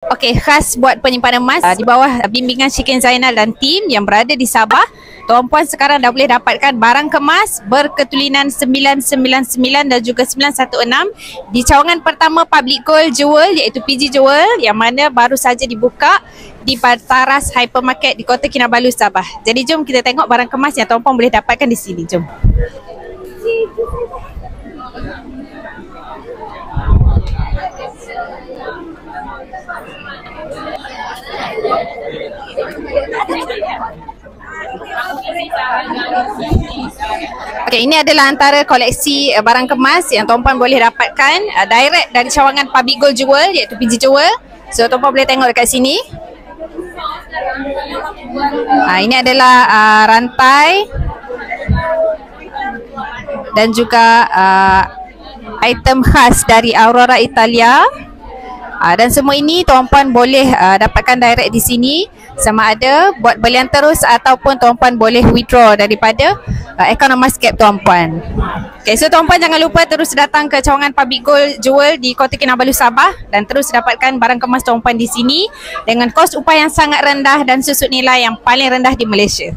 Okey, khas buat penyimpanan emas di bawah bimbingan Syikin Zainal dan tim yang berada di Sabah. Tuan-puan sekarang dah boleh dapatkan barang kemas berketulinan 999 dan juga 916 di cawangan pertama Public Gold Jewel iaitu PG Jewel yang mana baru saja dibuka di Taras Hypermarket di Kota Kinabalu, Sabah. Jadi jom kita tengok barang kemas yang tuan-puan boleh dapatkan di sini. Jom. Okey, ini adalah antara koleksi barang kemas yang tuan-puan boleh dapatkan direct dari cawangan Public Gold Jewel iaitu PG Jewel. So tuan-puan boleh tengok dekat sini. Ini adalah rantai dan juga item khas dari Aurora Italia. Dan semua ini tuan-puan boleh dapatkan direct di sini, sama ada buat belian terus ataupun tuan-puan boleh withdraw daripada akaun Emascape tuan-puan. Okay, so tuan-puan jangan lupa terus datang ke cawangan Public Gold Jewel di Kota Kinabalu, Sabah dan terus dapatkan barang kemas tuan-puan di sini dengan kos upah yang sangat rendah dan susut nilai yang paling rendah di Malaysia.